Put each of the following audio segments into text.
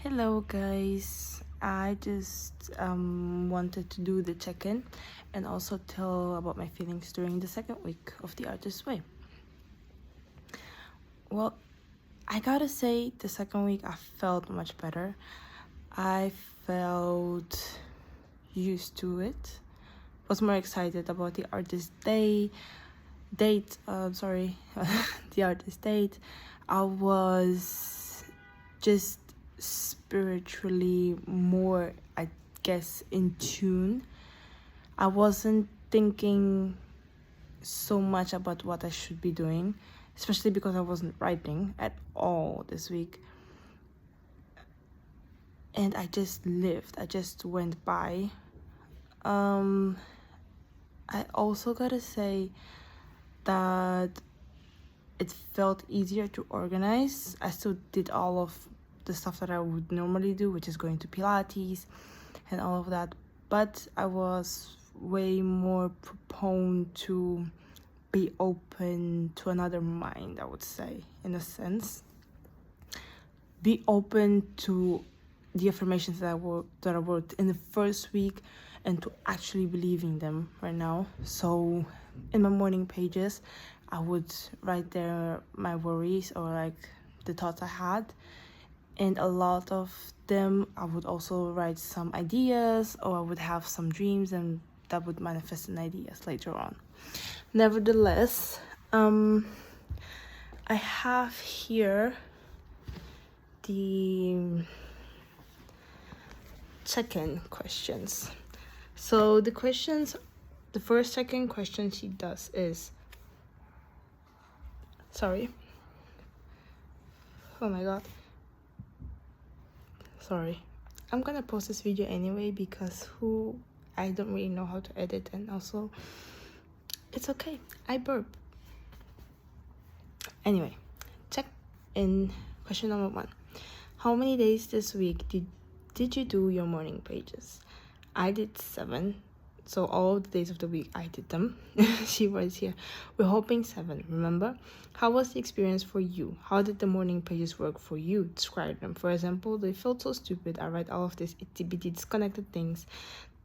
Hello guys, I just wanted to do the check-in and also tell about my feelings during the second week of the Artist Way. Well, I gotta say the second week I felt much better. I felt used to it. Was more excited about the artist date. The artist date. I was just spiritually more, I guess, in tune. I wasn't thinking so much about what I should be doing, especially because I wasn't writing at all this week. And I just lived, I just went by. I also gotta say that it felt easier to organize. I still did all of the stuff that I would normally do, which is going to Pilates and all of that, but I was way more prone to be open to another mind, I would say, in a sense. Be open to the affirmations that I wrote in the first week and to actually believing them right now. So in my morning pages, I would write there my worries or like the thoughts I had, and a lot of them I would also write some ideas, or I would have some dreams and that would manifest in ideas later on. Nevertheless, I have here the check-in questions. So the first check-in question she does is, sorry, oh my god, sorry, I'm gonna post this video anyway because I don't really know how to edit, and also it's okay, I burp. Anyway, check in question number 1. How many days this week did you do your morning pages? I did 7. So all the days of the week I did them. She was here. We're hoping 7, remember? How was the experience for you? How did the morning pages work for you? Describe them. For example, they felt so stupid. I write all of these itty bitty disconnected things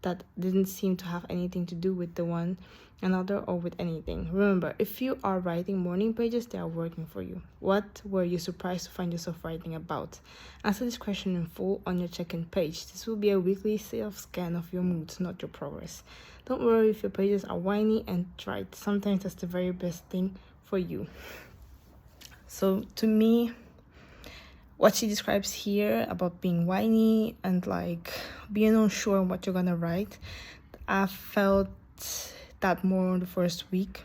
that didn't seem to have anything to do with the one another or with anything. Remember, if you are writing morning pages, they are working for you. What were you surprised to find yourself writing about? Answer this question in full on your check-in page. This will be a weekly self-scan of your moods, not your progress. Don't worry if your pages are whiny and trite. Sometimes that's the very best thing for you. So to me, what she describes here about being whiny and like being unsure what you're gonna write, I felt that more in the first week.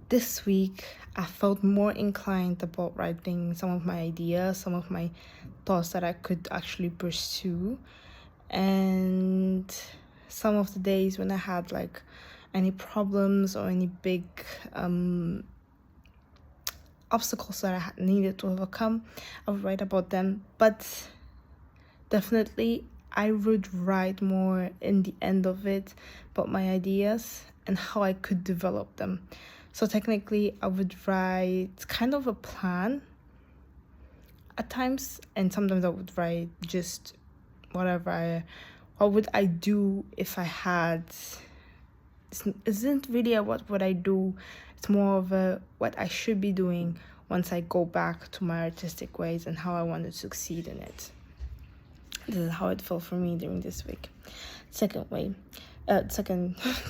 This week, I felt more inclined about writing some of my ideas, some of my thoughts that I could actually pursue. And some of the days when I had like any problems or any big obstacles that I needed to overcome, I would write about them. But definitely I would write more in the end of it about my ideas and how I could develop them. So technically I would write kind of a plan at times, and sometimes I would write just what would I do if I had. It isn't really a what would I do, it's more of a what I should be doing once I go back to my artistic ways and how I want to succeed in it. This is how it felt for me during this week. Second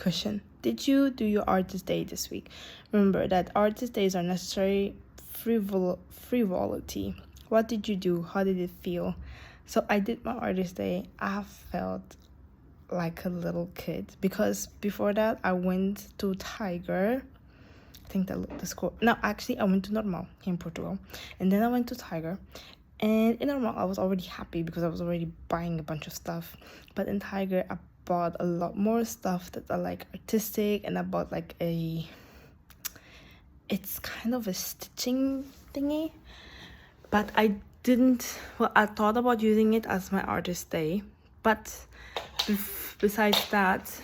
question. Did you do your artist day this week? Remember that artist days are necessary frivolity. What did you do? How did it feel? So I did my artist day. I felt like a little kid because before that I went to Tiger. I think the school. No, actually I went to Normal here in Portugal, and then I went to Tiger. And in Normal I was already happy because I was already buying a bunch of stuff, but in Tiger I bought a lot more stuff that are like artistic, and I bought like it's kind of a stitching thingy, but I thought about using it as my artist day. But besides that,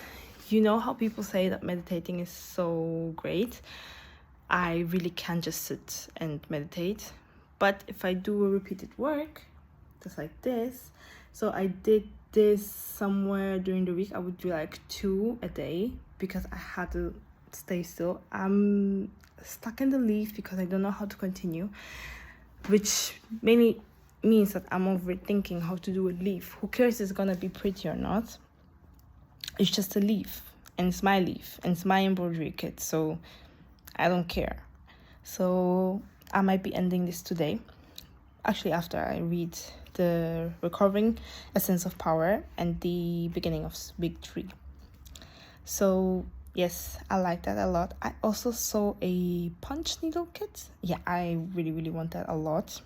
you know how people say that meditating is so great. I really can't just sit and meditate, but if I do repeated work, just like this. So I did this somewhere during the week. I would do like 2 a day because I had to stay still. I'm stuck in the leaf because I don't know how to continue, which mainly means that I'm overthinking how to do a leaf. Who cares if it's gonna be pretty or not? It's just a leaf, and it's my leaf, and it's my embroidery kit, so I don't care. So I might be ending this today, actually after I read the Recovering Essence of Power and the beginning of week 3. So yes, I like that a lot. I also saw a punch needle kit. Yeah, I really want that a lot.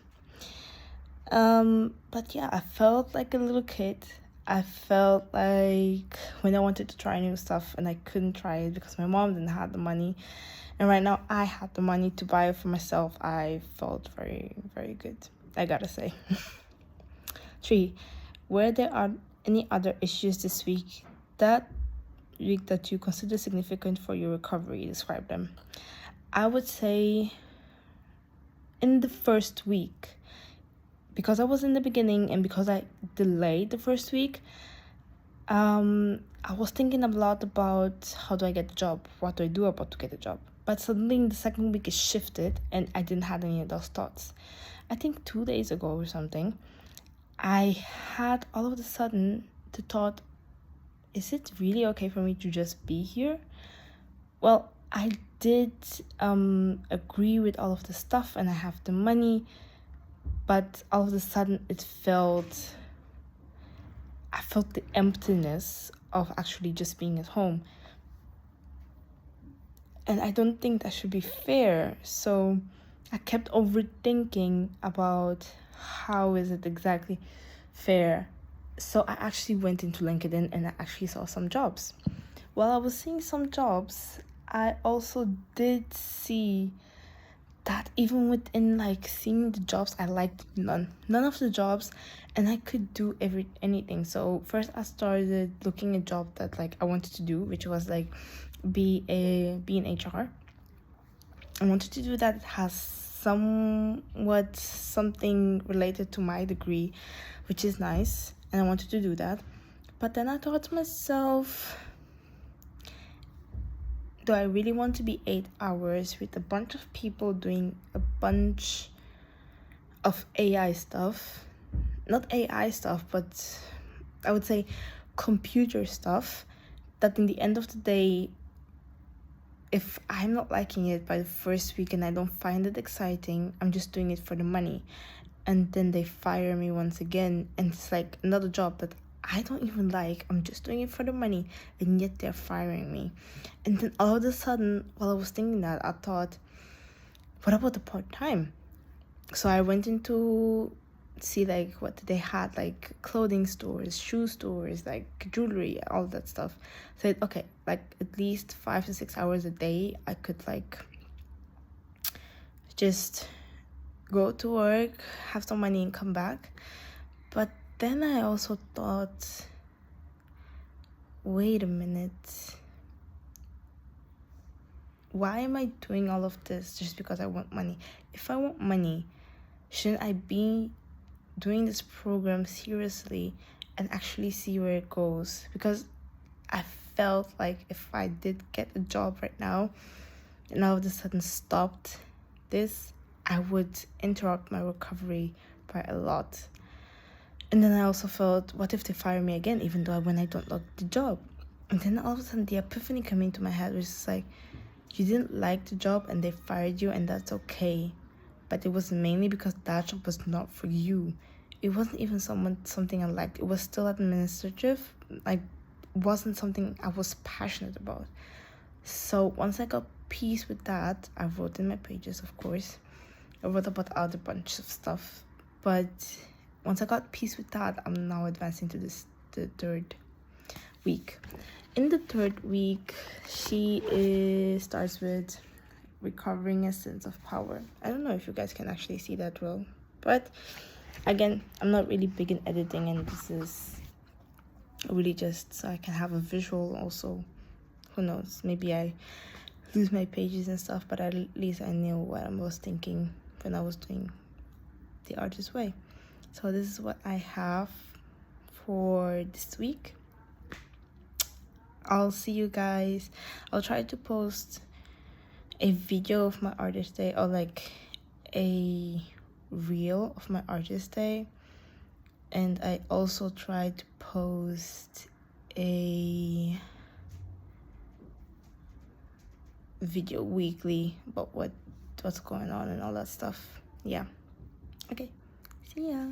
But yeah, I felt like a little kid. I felt like when I wanted to try new stuff and I couldn't try it because my mom didn't have the money, and right now I had the money to buy it for myself, I felt very good, I gotta say. 3, were there are any other issues this week that you consider significant for your recovery? Describe them. I would say in the first week, because I was in the beginning and because I delayed the first week, I was thinking a lot about how do I get a job, what do I do about to get a job. But suddenly in the second week it shifted and I didn't have any of those thoughts. I think 2 days ago or something, I had all of a sudden the thought, is it really okay for me to just be here? Well, I did agree with all of the stuff and I have the money, but all of a sudden I felt the emptiness of actually just being at home. And I don't think that should be fair. So I kept overthinking about how is it exactly fair. So I actually went into LinkedIn and I actually saw some jobs. While I was seeing some jobs, I also did see that even within like seeing the jobs, I liked none of the jobs, and I could do anything. So first I started looking at job that like I wanted to do, which was like be in HR. I wanted to do that. It has somewhat something related to my degree, which is nice, and I wanted to do that. But then I thought to myself, do I really want to be 8 hours with a bunch of people doing a bunch of AI stuff? Not AI stuff, but I would say computer stuff, that in the end of the day, if I'm not liking it by the first week and I don't find it exciting, I'm just doing it for the money. And then they fire me once again, and it's like another job that I don't even like. I'm just doing it for the money, and yet they're firing me. And then all of a sudden, while I was thinking that, I thought, what about the part-time? So I went into see like what they had, like clothing stores, shoe stores, like jewelry, all that stuff. Said okay, like at least 5 to 6 hours a day I could like just go to work, have some money and come back. But then I also thought, wait a minute, why am I doing all of this just because I want money? If I want money, shouldn't I be doing this program seriously and actually see where it goes? Because I felt like if I did get a job right now and all of a sudden stopped this, I would interrupt my recovery by a lot. And then I also felt, what if they fire me again, even though when I don't like the job? And then all of a sudden the epiphany came into my head, which is like, you didn't like the job and they fired you, and that's okay. But it was mainly because that job was not for you. It wasn't even something I liked. It was still administrative. Like, wasn't something I was passionate about. So once I got peace with that, I wrote in my pages, of course. I wrote about other bunch of stuff. But once I got peace with that, I'm now advancing to the 3rd week. In the 3rd week, she starts with Recovering Essence of Power. I don't know if you guys can actually see that well, but again, I'm not really big in editing, and this is really just so I can have a visual also. Who knows, maybe I lose my pages and stuff, but at least I knew what I was thinking when I was doing the artist way. So this is what I have for this week. I'll see you guys. I'll try to post a video of my artist day, or like a reel of my artist day, and I also try to post a video weekly about what's going on and all that stuff. Yeah, okay, see ya.